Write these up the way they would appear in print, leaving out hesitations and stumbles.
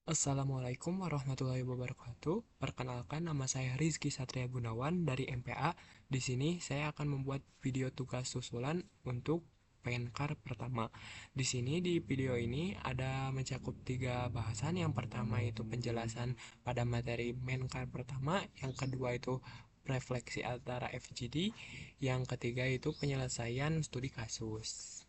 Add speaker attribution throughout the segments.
Speaker 1: Assalamualaikum warahmatullahi wabarakatuh. Perkenalkan, nama saya Rizky Satria Gunawan dari MPA. Di sini saya akan membuat video tugas susulan untuk Penkar pertama. Di sini di video ini ada mencakup tiga bahasan. Yang pertama itu penjelasan pada materi Menkar pertama, yang kedua itu refleksi antara FGD, yang ketiga itu penyelesaian studi kasus.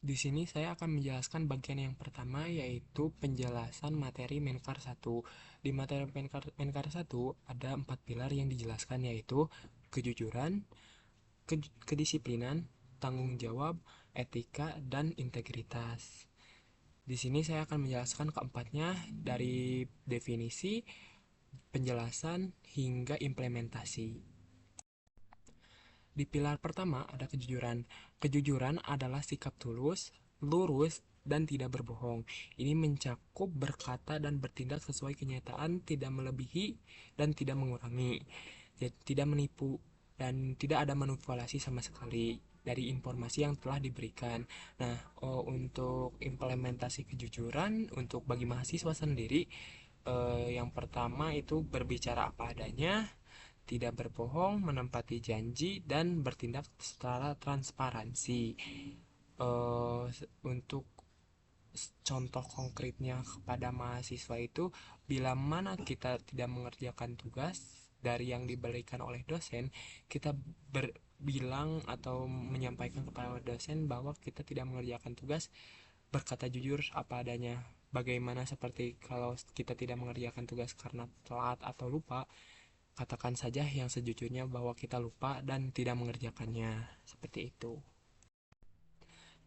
Speaker 1: Di sini saya akan menjelaskan bagian yang pertama, yaitu penjelasan materi Menkar 1. Di materi Menkar 1 ada 4 pilar yang dijelaskan, yaitu kejujuran, kedisiplinan, tanggung jawab, etika, dan integritas. Di sini saya akan menjelaskan keempatnya dari definisi, penjelasan, hingga implementasi. Di pilar pertama ada kejujuran. Kejujuran adalah sikap tulus, lurus, dan tidak berbohong. Ini mencakup berkata dan bertindak sesuai kenyataan, tidak melebihi dan tidak mengurangi, tidak menipu, dan tidak ada manipulasi sama sekali dari informasi yang telah diberikan. Nah, untuk implementasi kejujuran untuk bagi mahasiswa sendiri, yang pertama itu berbicara apa adanya, tidak berbohong, menempati janji, dan bertindak secara transparansi. Untuk contoh konkretnya kepada mahasiswa itu, bila mana kita tidak mengerjakan tugas dari yang diberikan oleh dosen, kita berbilang atau menyampaikan kepada dosen bahwa kita tidak mengerjakan tugas, berkata jujur apa adanya. Bagaimana seperti kalau kita tidak mengerjakan tugas karena telat atau lupa, katakan saja yang sejujurnya bahwa kita lupa dan tidak mengerjakannya. Seperti itu.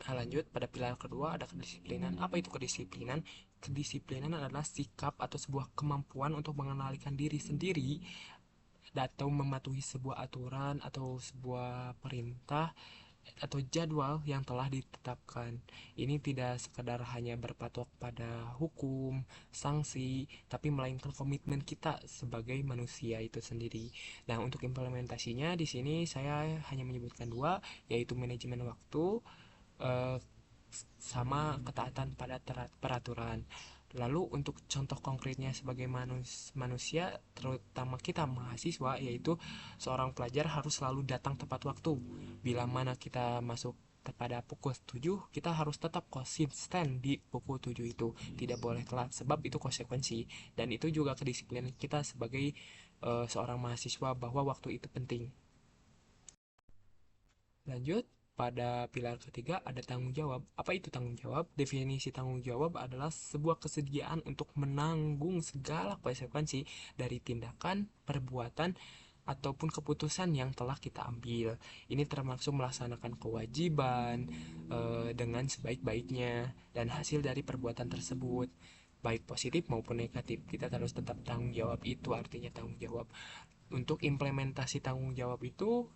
Speaker 1: Nah, lanjut pada pilar kedua ada kedisiplinan. Apa itu kedisiplinan? Kedisiplinan adalah sikap atau sebuah kemampuan untuk mengenalikan diri sendiri atau mematuhi sebuah aturan atau sebuah perintah atau jadwal yang telah ditetapkan. Ini tidak sekadar hanya berpatok pada hukum, sanksi, tapi melainkan komitmen kita sebagai manusia itu sendiri. Nah, untuk implementasinya di sini saya hanya menyebutkan dua, yaitu manajemen waktu, eh, sama ketaatan pada peraturan. Lalu untuk contoh konkretnya sebagai manusia, terutama kita mahasiswa, yaitu seorang pelajar harus selalu datang tepat waktu. Bila mana kita masuk pada pukul 7, kita harus tetap konsisten di pukul 7 itu. Tidak boleh telat, sebab itu konsekuensi. Dan itu juga kedisiplinan kita sebagai seorang mahasiswa bahwa waktu itu penting. Lanjut, pada pilar ketiga ada tanggung jawab. Apa itu tanggung jawab? Definisi tanggung jawab adalah sebuah kesediaan untuk menanggung segala konsekuensi dari tindakan, perbuatan, ataupun keputusan yang telah kita ambil. Ini termasuk melaksanakan kewajiban dengan sebaik-baiknya dan hasil dari perbuatan tersebut, baik positif maupun negatif. Kita harus tetap tanggung jawab, itu artinya tanggung jawab. Untuk implementasi tanggung jawab itu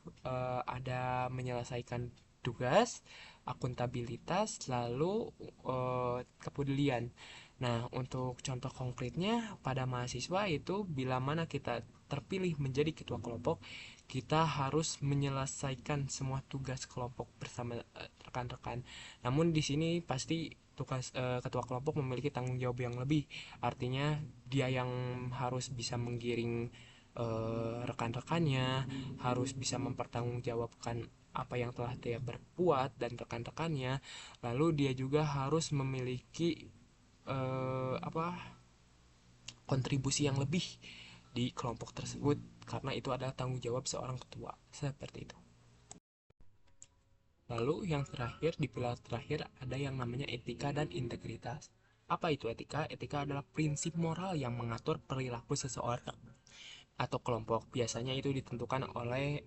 Speaker 1: ada menyelesaikan tugas, akuntabilitas, lalu kepedulian. Nah, untuk contoh konkretnya pada mahasiswa itu, bila mana kita terpilih menjadi ketua kelompok, kita harus menyelesaikan semua tugas kelompok bersama rekan-rekan. Namun di sini pasti ketua kelompok memiliki tanggung jawab yang lebih. Artinya dia yang harus bisa menggiring rekan-rekannya, harus bisa mempertanggungjawabkan apa yang telah dia berbuat dan rekan-rekannya. Lalu dia juga harus memiliki kontribusi yang lebih di kelompok tersebut, karena itu adalah tanggung jawab seorang ketua. Seperti itu. Lalu yang terakhir, di pilar terakhir ada yang namanya etika dan integritas. Apa itu etika? Etika adalah prinsip moral yang mengatur perilaku seseorang atau kelompok. Biasanya itu ditentukan oleh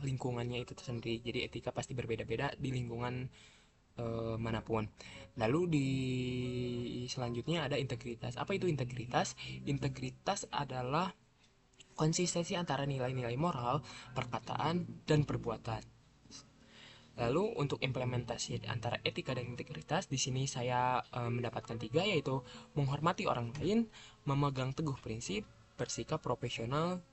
Speaker 1: lingkungannya itu sendiri. Jadi etika pasti berbeda-beda di lingkungan manapun. Lalu di selanjutnya ada integritas. Apa itu integritas? Integritas adalah konsistensi antara nilai-nilai moral, perkataan, dan perbuatan. Lalu untuk implementasi antara etika dan integritas, di sini saya mendapatkan tiga, yaitu menghormati orang lain, memegang teguh prinsip, bersikap profesional.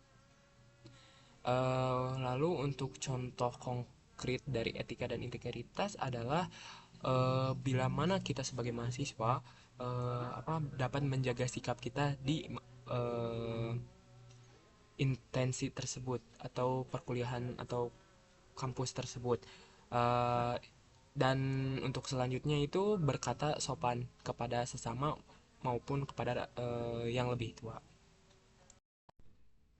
Speaker 1: Lalu untuk contoh konkret dari etika dan integritas adalah bila mana kita sebagai mahasiswa dapat menjaga sikap kita di eh, intensi tersebut atau perkuliahan atau kampus tersebut. Eh, dan untuk selanjutnya itu berkata sopan kepada sesama maupun kepada yang lebih tua.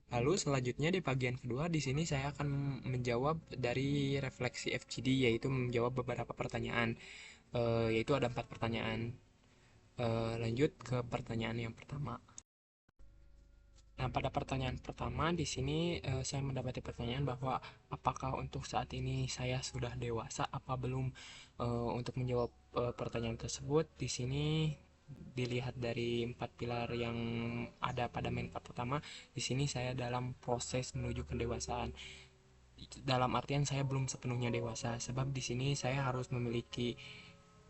Speaker 1: Lalu selanjutnya di bagian kedua di sini saya akan menjawab dari refleksi FGD, yaitu menjawab beberapa pertanyaan. Yaitu ada 4 pertanyaan. Lanjut ke pertanyaan yang pertama. Nah, pada pertanyaan pertama di sini saya mendapati pertanyaan bahwa apakah untuk saat ini saya sudah dewasa apa belum. Untuk menjawab pertanyaan tersebut di sini dilihat dari 4 pilar yang ada pada main part pertama. Di sini saya dalam proses menuju kedewasaan. Dalam artian saya belum sepenuhnya dewasa, sebab di sini saya harus memiliki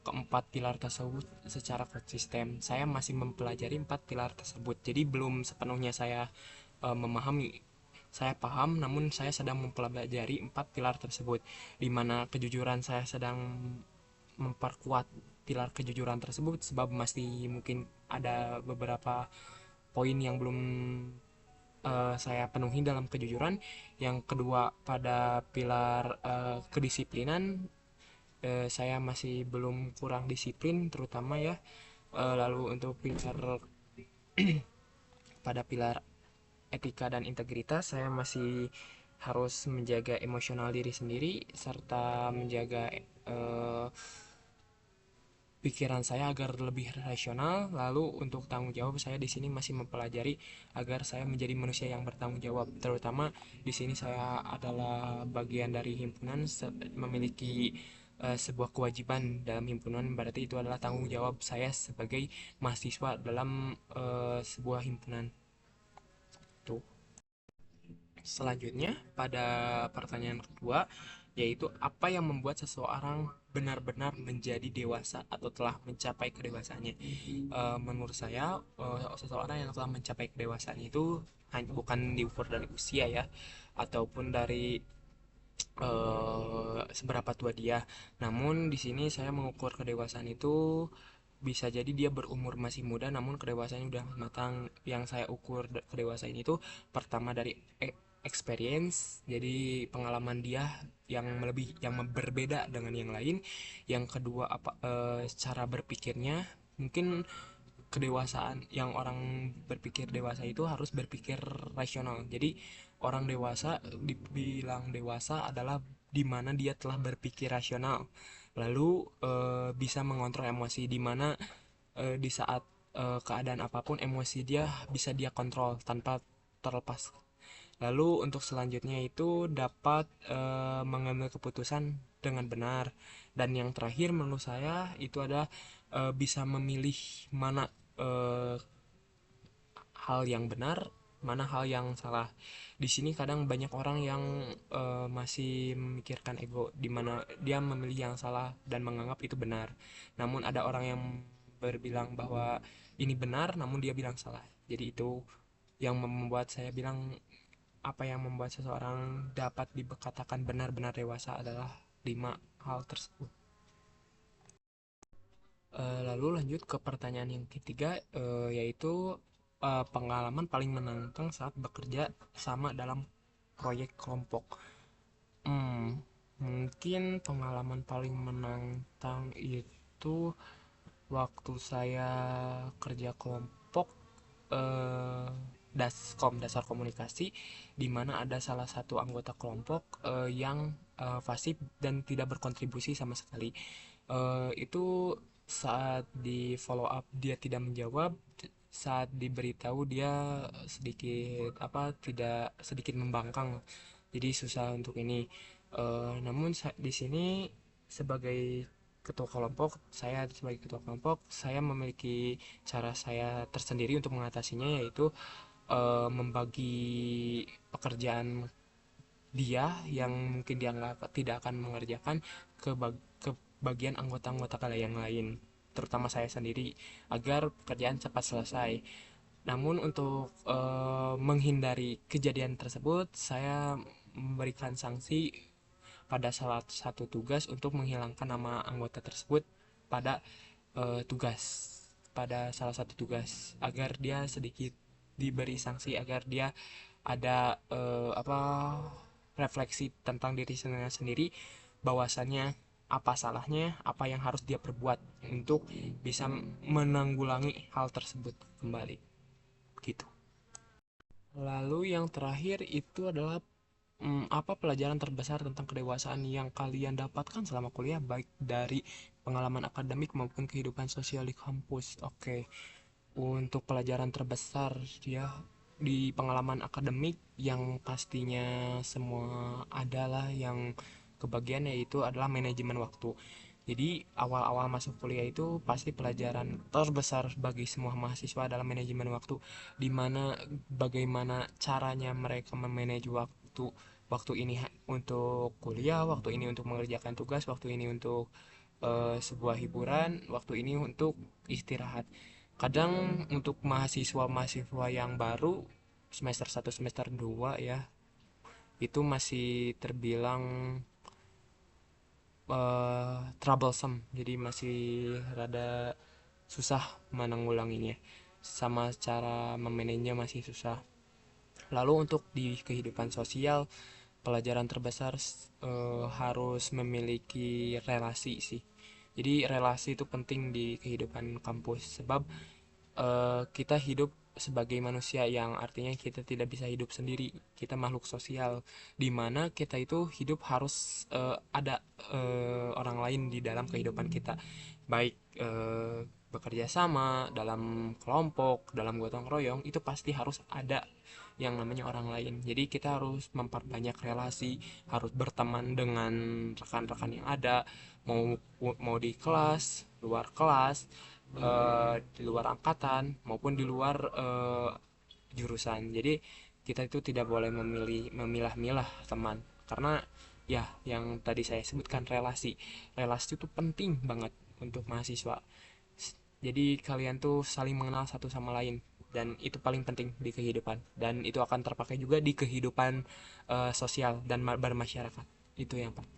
Speaker 1: keempat pilar tersebut secara konsisten. Saya masih mempelajari 4 pilar tersebut, jadi belum sepenuhnya saya memahami. Saya paham, namun saya sedang mempelajari 4 pilar tersebut, di mana kejujuran saya sedang memperkuat pilar kejujuran tersebut, sebab masih mungkin ada beberapa poin yang belum saya penuhi dalam kejujuran. Yang kedua, pada pilar kedisiplinan, saya masih belum kurang disiplin terutama ya. Lalu untuk pada pilar etika dan integritas, saya masih harus menjaga emosional diri sendiri serta menjaga pikiran saya agar lebih rasional. Lalu untuk tanggung jawab, saya di sini masih mempelajari agar saya menjadi manusia yang bertanggung jawab. Terutama di sini saya adalah bagian dari himpunan, memiliki sebuah kewajiban dalam himpunan, berarti itu adalah tanggung jawab saya sebagai mahasiswa dalam sebuah himpunan. Tuh. Selanjutnya, pada pertanyaan kedua, yaitu apa yang membuat seseorang benar-benar menjadi dewasa atau telah mencapai kedewasaannya. Menurut saya, seseorang yang telah mencapai kedewasaan itu bukan diukur dari usia ya, ataupun dari seberapa tua dia. Namun di sini saya mengukur kedewasaan itu bisa jadi dia berumur masih muda namun kedewasaannya udah matang. Yang saya ukur kedewasaan itu pertama dari experience, jadi pengalaman dia yang lebih yang berbeda dengan yang lain. Yang kedua cara berpikirnya. Mungkin kedewasaan yang orang berpikir dewasa itu harus berpikir rasional. Jadi orang dewasa dibilang dewasa adalah di mana dia telah berpikir rasional, lalu bisa mengontrol emosi, di mana di saat keadaan apapun emosi dia bisa dia kontrol tanpa terlepas. Lalu untuk selanjutnya itu dapat mengambil keputusan dengan benar. Dan yang terakhir menurut saya itu adalah bisa memilih mana eh, hal yang benar, mana hal yang salah. Di sini kadang banyak orang yang masih memikirkan ego, di mana dia memilih yang salah dan menganggap itu benar. Namun ada orang yang berbilang bahwa ini benar, namun dia bilang salah. Jadi itu yang membuat saya bilang apa yang membuat seseorang dapat dikatakan benar-benar dewasa adalah 5 hal tersebut. Lalu lanjut ke pertanyaan yang ketiga, yaitu pengalaman paling menantang saat bekerja sama dalam proyek kelompok. Mungkin pengalaman paling menantang itu waktu saya kerja kelompok eh, daskom, dasar komunikasi, di mana ada salah satu anggota kelompok yang fasib dan tidak berkontribusi sama sekali. Itu saat di follow up dia tidak menjawab, saat diberitahu dia sedikit tidak sedikit membangkang, jadi susah untuk ini. Namun di sini sebagai ketua kelompok, saya memiliki cara saya tersendiri untuk mengatasinya, yaitu membagi pekerjaan dia yang mungkin dia nggak tidak akan mengerjakan ke bagian anggota-anggota kalian yang lain, terutama saya sendiri, agar pekerjaan cepat selesai. Namun untuk menghindari kejadian tersebut, saya memberikan sanksi pada salah satu tugas untuk menghilangkan nama anggota tersebut pada tugas pada salah satu tugas, agar dia sedikit diberi sanksi, agar dia ada refleksi tentang dirinya sendiri, bahwasannya apa salahnya, apa yang harus dia perbuat untuk bisa menanggulangi hal tersebut kembali gitu. Lalu yang terakhir itu adalah apa pelajaran terbesar tentang kedewasaan yang kalian dapatkan selama kuliah, baik dari pengalaman akademik maupun kehidupan sosial di kampus? Oke, untuk pelajaran terbesar ya di pengalaman akademik yang pastinya semua adalah yang kebagian, yaitu adalah manajemen waktu. Jadi awal-awal masuk kuliah itu pasti pelajaran terbesar bagi semua mahasiswa adalah manajemen waktu, di mana bagaimana caranya mereka memanage waktu. Waktu ini untuk kuliah, waktu ini untuk mengerjakan tugas, waktu ini untuk sebuah hiburan, waktu ini untuk istirahat. Kadang untuk mahasiswa-mahasiswa yang baru semester 1 semester 2 ya, itu masih terbilang troublesome, jadi masih rada susah menanggulanginya, sama cara memanajenya masih susah. Lalu untuk di kehidupan sosial, pelajaran terbesar harus memiliki relasi sih. Jadi relasi itu penting di kehidupan kampus, sebab kita hidup sebagai manusia, yang artinya kita tidak bisa hidup sendiri. Kita makhluk sosial, di mana kita itu hidup harus ada orang lain di dalam kehidupan kita, baik bekerja sama dalam kelompok, dalam gotong royong, itu pasti harus ada yang namanya orang lain. Jadi kita harus memperbanyak relasi, harus berteman dengan rekan-rekan yang ada, mau mau di kelas, luar kelas, di luar angkatan maupun di luar jurusan. Jadi kita itu tidak boleh memilah-milah teman, karena ya yang tadi saya sebutkan, relasi itu penting banget untuk mahasiswa. Jadi kalian tuh saling mengenal satu sama lain, dan itu paling penting di kehidupan, dan itu akan terpakai juga di kehidupan sosial dan bermasyarakat. Itu yang penting.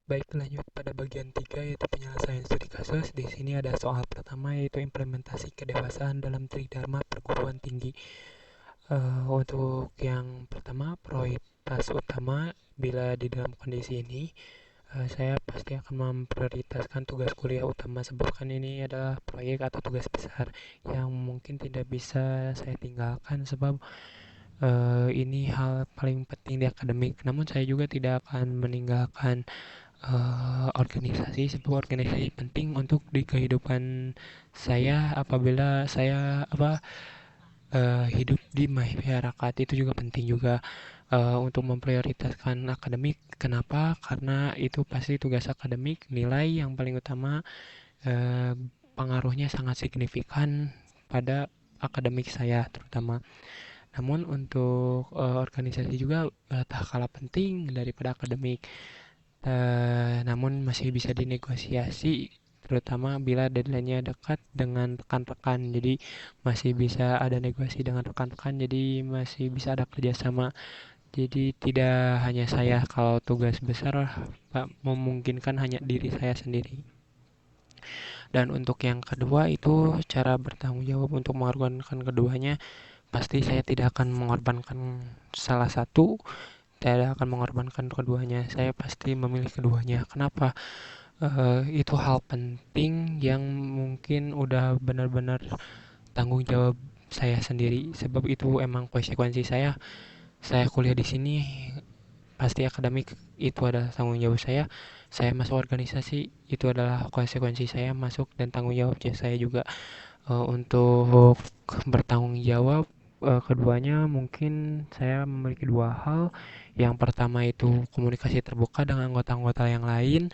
Speaker 1: Baik, lanjut pada bagian 3, yaitu penyelesaian studi kasus. Di sini ada soal pertama, yaitu implementasi kedewasaan dalam tridharma perguruan tinggi. Untuk yang pertama, prioritas utama bila di dalam kondisi ini, saya pasti akan memprioritaskan tugas kuliah utama, sebab kan ini adalah proyek atau tugas besar yang mungkin tidak bisa saya tinggalkan, sebab ini hal paling penting di akademik. Namun saya juga tidak akan meninggalkan organisasi, sebuah organisasi penting untuk di kehidupan saya apabila saya hidup di masyarakat. Itu juga penting juga untuk memprioritaskan akademik. Kenapa? Karena itu pasti tugas akademik, nilai yang paling utama, uh, pengaruhnya sangat signifikan pada akademik saya terutama. Namun untuk organisasi juga tak kalah penting daripada akademik. Namun masih bisa dinegosiasi, terutama bila deadline-nya dekat dengan rekan-rekan. Jadi masih bisa ada negosiasi dengan rekan-rekan, jadi masih bisa ada kerjasama. Jadi tidak hanya saya, kalau tugas besar memungkinkan hanya diri saya sendiri. Dan untuk yang kedua itu cara bertanggung jawab untuk mengorbankan keduanya. Pasti saya tidak akan mengorbankan salah satu, tidak akan mengorbankan keduanya. Saya pasti memilih keduanya. Kenapa? Itu hal penting yang mungkin udah benar-benar tanggung jawab saya sendiri, sebab itu emang konsekuensi saya. Saya kuliah di sini pasti akademik, itu adalah tanggung jawab saya. Saya masuk organisasi, itu adalah konsekuensi saya masuk, dan tanggung jawabnya saya juga. Untuk bertanggung jawab keduanya, mungkin saya memiliki dua hal. Yang pertama itu komunikasi terbuka dengan anggota-anggota yang lain.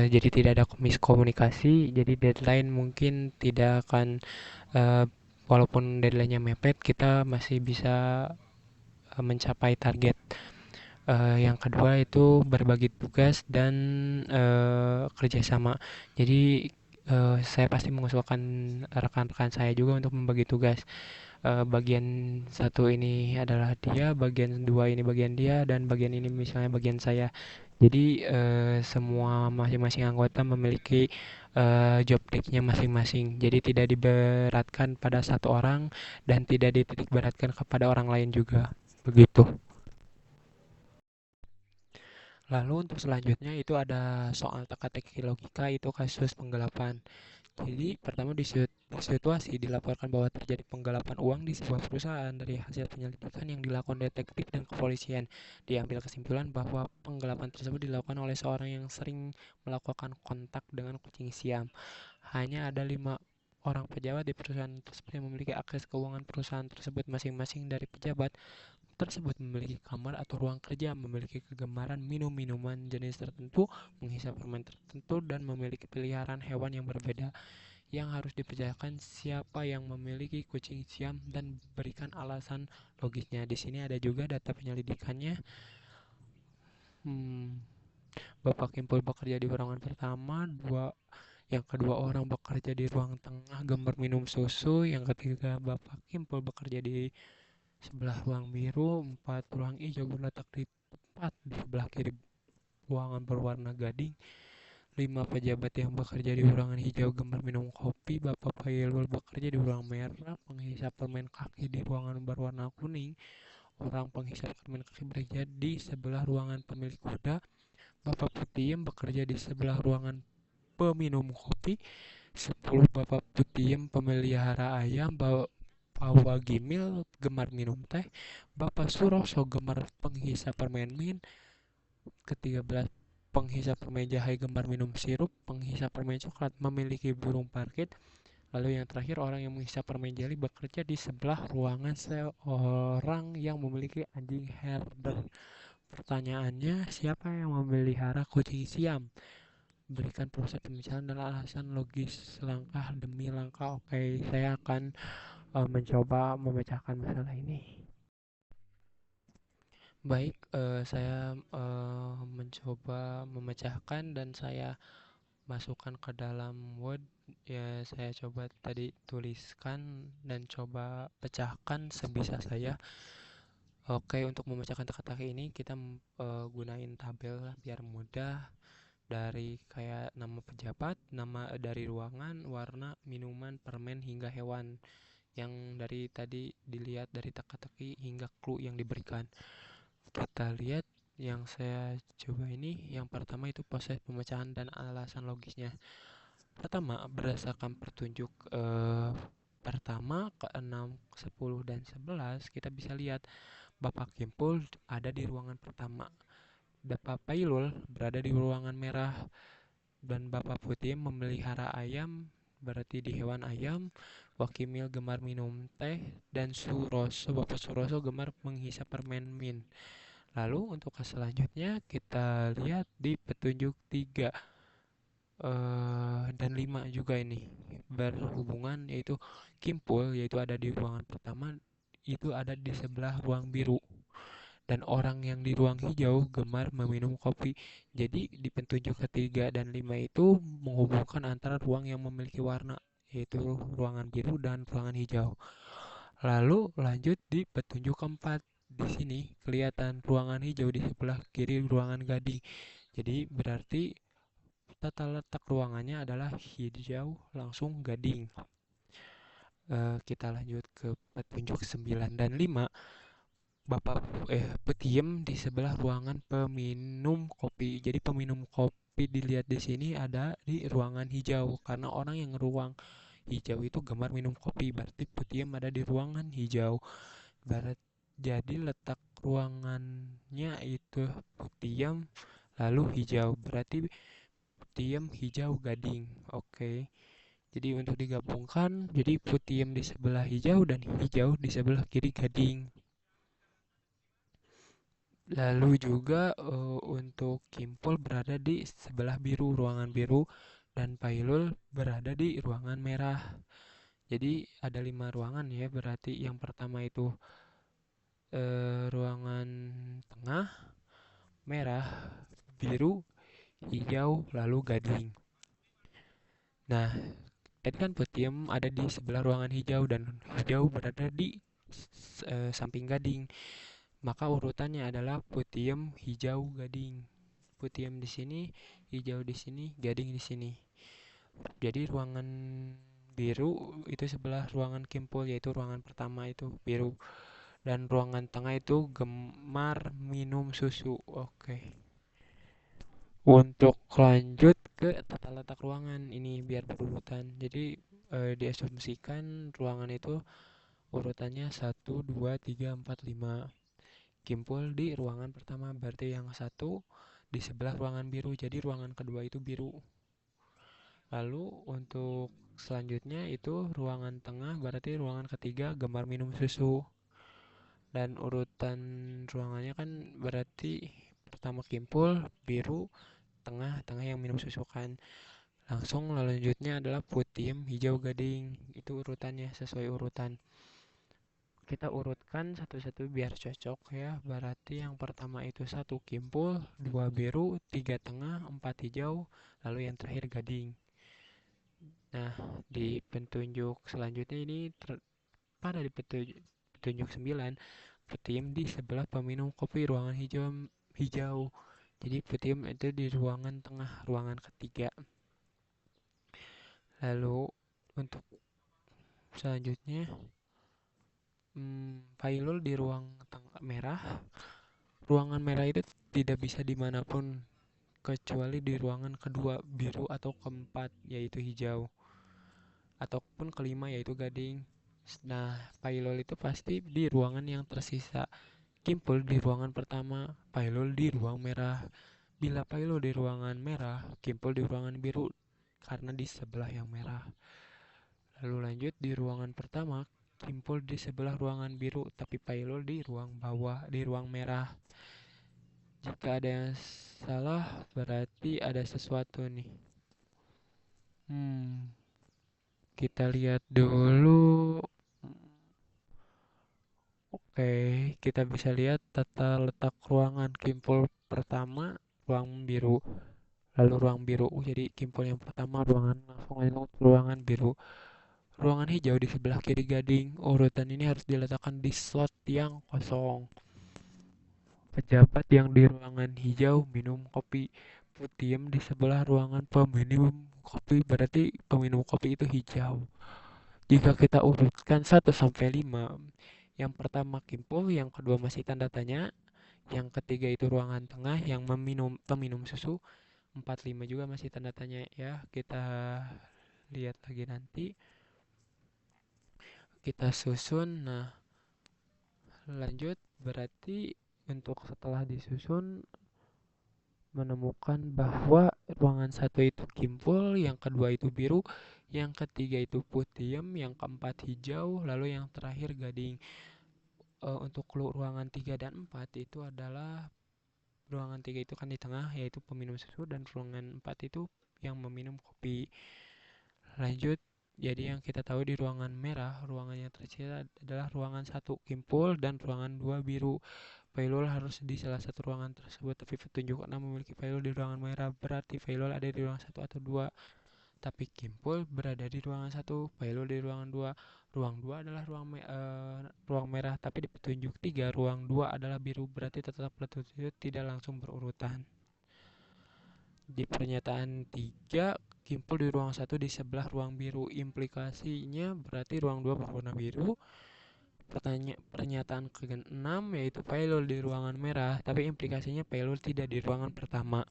Speaker 1: Jadi tidak ada miskomunikasi, jadi deadline mungkin tidak akan, walaupun deadline-nya mepet, kita masih bisa mencapai target. Yang kedua itu berbagi tugas dan kerjasama. Jadi saya pasti mengusulkan rekan-rekan saya juga untuk membagi tugas. bagian satu ini adalah dia, bagian dua ini bagian dia, dan bagian ini misalnya bagian saya. Jadi semua masing-masing anggota memiliki job desk-nya masing-masing. Jadi tidak diberatkan pada satu orang dan tidak dititik beratkan kepada orang lain juga. Begitu. Lalu untuk selanjutnya itu ada soal teka-teki logika, itu kasus penggelapan. Jadi pertama di situasi dilaporkan bahwa terjadi penggelapan uang di sebuah perusahaan. Dari hasil penyelidikan yang dilakukan detektif dan kepolisian, diambil kesimpulan bahwa penggelapan tersebut dilakukan oleh seorang yang sering melakukan kontak dengan kucing Siam. Hanya ada 5 orang pejabat di perusahaan tersebut yang memiliki akses keuangan perusahaan tersebut. Masing-masing dari pejabat tersebut memiliki kamar atau ruang kerja, memiliki kegemaran minum minuman jenis tertentu, menghisap permen tertentu, dan memiliki peliharaan hewan yang berbeda. Yang harus dipercayakan siapa yang memiliki kucing Siam dan berikan alasan logisnya. Di sini ada juga data penyelidikannya. Hmm, Bapak Kimpul bekerja di ruangan pertama, yang kedua orang bekerja di ruang tengah gambar minum susu, yang ketiga Bapak Kimpul bekerja di sebelah ruang biru, 4 ruang hijau berletak di tepat di sebelah kiri ruangan berwarna gading. 5 pejabat yang bekerja di ruangan hijau gemar minum kopi. Bapak Pailul bekerja di ruang merah, penghisap permen kaki di ruangan berwarna kuning. Orang penghisap permen kaki bekerja di sebelah ruangan pemilik kuda. Bapak Putiem bekerja di sebelah ruangan peminum kopi. 10 Bapak Putiem pemelihara ayam. Pak Wagimil gemar minum teh. Bapak Suroso gemar penghisap permen min. Ke-13 penghisap permen jahe gemar minum sirup. Penghisap permen coklat memiliki burung parkit. Lalu yang terakhir, orang yang menghisap permen jeli bekerja di sebelah ruangan seorang yang memiliki anjing herder. Pertanyaannya, siapa yang memelihara kucing Siam? Berikan proses pembicaraan dan alasan logis langkah demi langkah. Oke, saya akan mencoba memecahkan masalah ini. Baik, saya mencoba memecahkan dan saya masukkan ke dalam Word. Ya, saya coba tadi tuliskan dan coba pecahkan sebisa saya. Oke, untuk memecahkan teka-teki ini kita gunain tabel lah biar mudah. Dari kayak nama pejabat, nama dari ruangan, warna, minuman, permen, hingga hewan yang dari tadi dilihat dari teka-teki hingga clue yang diberikan. Kita lihat yang saya coba ini. Yang pertama itu proses pemecahan dan alasan logisnya. Pertama, berdasarkan petunjuk pertama ke 6, 10, dan 11, kita bisa lihat Bapak Kimpul ada di ruangan pertama. Bapak Pailul berada di ruangan merah, dan Bapak Putih memelihara ayam, berarti di hewan ayam. Wakimil gemar minum teh, dan Bapak Suroso gemar menghisap permen min. Lalu untuk selanjutnya kita lihat di petunjuk 3 dan 5 juga ini berhubungan, yaitu Kimpul yaitu ada di ruangan pertama, itu ada di sebelah ruang biru, dan orang yang di ruang hijau gemar meminum kopi. Jadi di petunjuk ketiga dan 5 itu menghubungkan antara ruang yang memiliki warna, yaitu ruangan biru dan ruangan hijau. Lalu lanjut di petunjuk keempat. Di sini kelihatan ruangan hijau di sebelah kiri ruangan gading. Jadi berarti tata letak ruangannya adalah hijau langsung gading. Kita lanjut ke petunjuk 9 dan 5. Bapak Petiem di sebelah ruangan peminum kopi. Jadi peminum kopi dilihat di sini ada di ruangan hijau, karena orang yang ruang hijau itu gemar minum kopi, berarti Petiem ada di ruangan hijau. Barat, jadi letak ruangannya itu Petiem lalu hijau, berarti Petiem hijau gading. Oke. Jadi untuk digabungkan, jadi Petiem di sebelah hijau dan hijau di sebelah kiri gading. Lalu juga untuk Kimpul berada di sebelah biru, ruangan biru, dan Pailul berada di ruangan merah. Jadi ada 5 ruangan ya, berarti yang pertama itu ruangan tengah, merah, biru, hijau, lalu gading. Nah, Tadi kan Putiem ada di sebelah ruangan hijau dan hijau berada di samping Gading. Maka urutannya adalah Putiem, hijau, Gading. Putiem di sini, hijau di sini, Gading di sini. Jadi ruangan biru itu sebelah ruangan Kimpul, yaitu ruangan pertama itu biru. Dan ruangan tengah itu Gemar minum susu. Oke. Untuk lanjut ke tata letak ruangan ini biar berurutan. Jadi diasumsikan ruangan itu urutannya 1, 2, 3, 4, 5. Kimpul di ruangan pertama, berarti yang satu di sebelah ruangan biru, jadi ruangan kedua itu biru. Lalu untuk selanjutnya itu ruangan tengah, berarti ruangan ketiga Gemar minum susu. Dan urutan ruangannya kan berarti pertama Kimpul, biru, tengah yang minum susu kan. Langsung lanjutnya adalah Putiem, hijau, Gading. Itu urutannya sesuai urutan. Kita urutkan satu-satu biar cocok ya. Berarti yang pertama itu 1 Kimpul, 2 biru, 3 tengah, 4 hijau, lalu yang terakhir Gading. Nah, di petunjuk selanjutnya ini pada di petunjuk 9, Putiem di sebelah peminum kopi ruangan hijau. Jadi Putiem itu di ruangan tengah, ruangan ketiga. Lalu untuk selanjutnya Failul di ruang merah. Ruangan merah itu tidak bisa dimanapun kecuali di ruangan kedua biru atau keempat yaitu hijau, ataupun kelima yaitu Gading. Nah, Failul itu pasti di ruangan yang tersisa. Kimpul di ruangan pertama, Failul di ruang merah. Bila Failul di ruangan merah, Kimpul di ruangan biru karena di sebelah yang merah. Lalu lanjut di ruangan pertama, Kimpul di sebelah ruangan biru, tapi Failul di ruang bawah, di ruang merah. Jika ada yang salah, berarti ada sesuatu nih. Kita lihat dulu. Oke, kita bisa lihat tata letak ruangan Kimpul pertama, ruang biru. Lalu ruang biru, jadi Kimpul yang pertama ruangan langsung lanjut ruangan biru. Ruangan hijau di sebelah kiri Gading. Urutan ini harus diletakkan di slot yang kosong. Pejabat yang di ruangan hijau minum kopi. Putiem di sebelah ruangan peminum kopi, berarti peminum kopi itu hijau. Jika kita urutkan 1 sampai 5, yang pertama Kimpul, yang kedua masih tanda tanya, yang ketiga itu ruangan tengah yang peminum susu, 4, 5 juga masih tanda tanya ya. Kita lihat lagi nanti. Kita susun. Nah, lanjut berarti untuk setelah disusun menemukan bahwa ruangan satu itu Kimpul, yang kedua itu biru, yang ketiga itu Putiem, yang keempat hijau, lalu yang terakhir Gading. Untuk ruangan 3 dan 4 itu adalah ruangan 3 itu kan di tengah yaitu peminum susu, dan ruangan 4 itu yang meminum kopi. Lanjut, jadi yang kita tahu di ruangan merah, ruangan yang tersisa adalah ruangan 1 Kimpul dan ruangan 2 biru. Failul harus di salah satu ruangan tersebut, tapi petunjuk 6 memiliki Failul di ruangan merah, berarti Failul ada di ruangan 1 atau 2. Tapi Kimpul berada di ruangan 1, Failul di ruangan 2. Ruang 2 adalah ruang merah, tapi di petunjuk 3 ruang 2 adalah biru, berarti tetap petunjuk tidak langsung berurutan. Di pernyataan 3, Kimpul di ruang 1 di sebelah ruang biru. Implikasinya berarti ruang 2 berwarna biru. Pernyataan ke-6 yaitu Failul di ruangan merah, tapi implikasinya Failul tidak di ruangan pertama.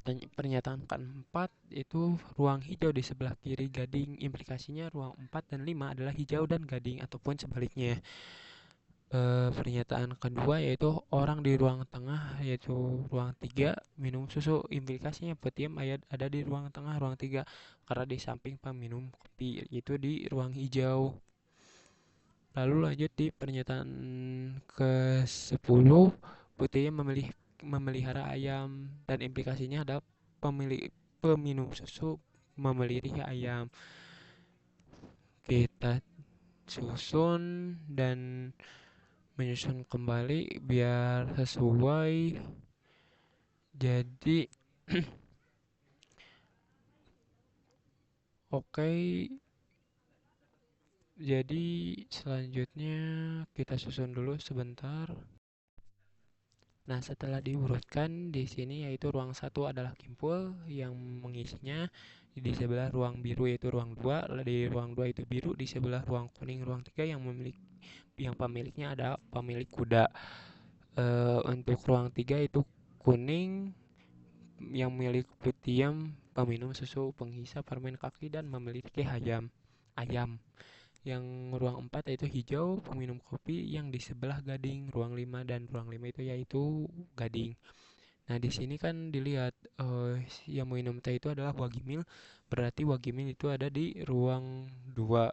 Speaker 1: Pernyataan keempat itu ruang hijau di sebelah kiri Gading. Implikasinya ruang 4 dan 5 adalah hijau dan Gading, ataupun sebaliknya. Pernyataan kedua yaitu orang di ruang tengah, yaitu ruang 3 minum susu. Implikasinya Putiem ada di ruang tengah ruang 3 karena di samping peminum kopi, yaitu di ruang hijau. Lalu lanjut di pernyataan ke-10, Putiem memelihara ayam, dan implikasinya ada peminum susu memelihara ayam. Kita susun dan menyusun kembali biar sesuai. Jadi Oke, jadi selanjutnya kita susun dulu sebentar. Nah, setelah diurutkan di sini yaitu ruang satu adalah Kimpul yang mengisinya di sebelah ruang biru yaitu ruang 2, di ruang 2 itu biru, di sebelah ruang kuning ruang 3 yang pemiliknya ada pemilik kuda. Untuk ruang 3 itu kuning yang milik Putiem, peminum susu, penghisap permen kaki dan memiliki ayam. Yang ruang 4 yaitu hijau, peminum kopi yang di sebelah Gading, ruang 5 dan ruang 5 itu yaitu Gading. Nah, di sini kan dilihat yang minum teh itu adalah Wagimil, berarti Wagimil itu ada di ruang 2.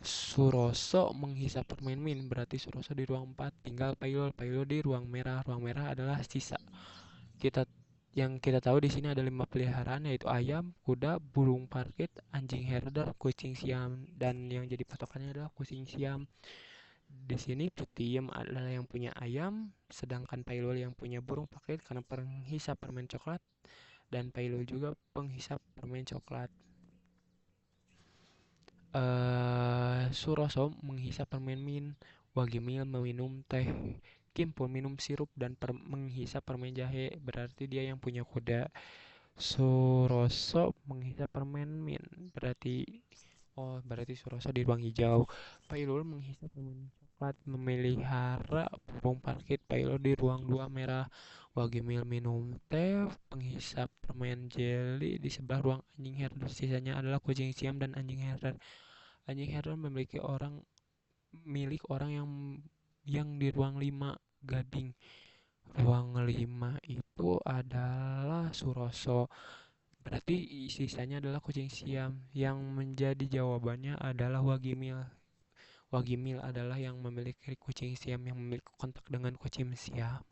Speaker 1: Suroso menghisap permen min, berarti Suroso di ruang 4. Tinggal Pailul, Pailul di ruang merah. Ruang merah adalah sisa. Kita yang kita tahu di sini ada 5 peliharaan yaitu ayam, kuda, burung parkit, anjing herder, kucing siam dan yang jadi patokannya adalah kucing siam. Di sini Putiem adalah yang punya ayam, sedangkan Pailul yang punya burung parkit karena penghisap permen coklat dan Pailul juga penghisap permen coklat. Suroso menghisap permen min, Wagimil meminum teh, Kimpul minum sirup dan menghisap permen jahe, berarti dia yang punya kuda. Suroso menghisap permen min, berarti Suroso di ruang hijau. Pailul menghisap permen coklat, memelihara burung parkit. Pailul di ruang 2 merah. Wagimil minum teh, penghisap permen jelly di sebelah ruang anjing herder. Sisanya adalah kucing siam dan anjing herder. Anjing herder memiliki milik orang yang di ruang 5 Gading. Ruang 5 itu adalah Suroso. Berarti sisanya adalah kucing siam. Yang menjadi jawabannya adalah Wagimil. Wagimil adalah yang memiliki kucing siam yang memiliki kontak dengan kucing siam.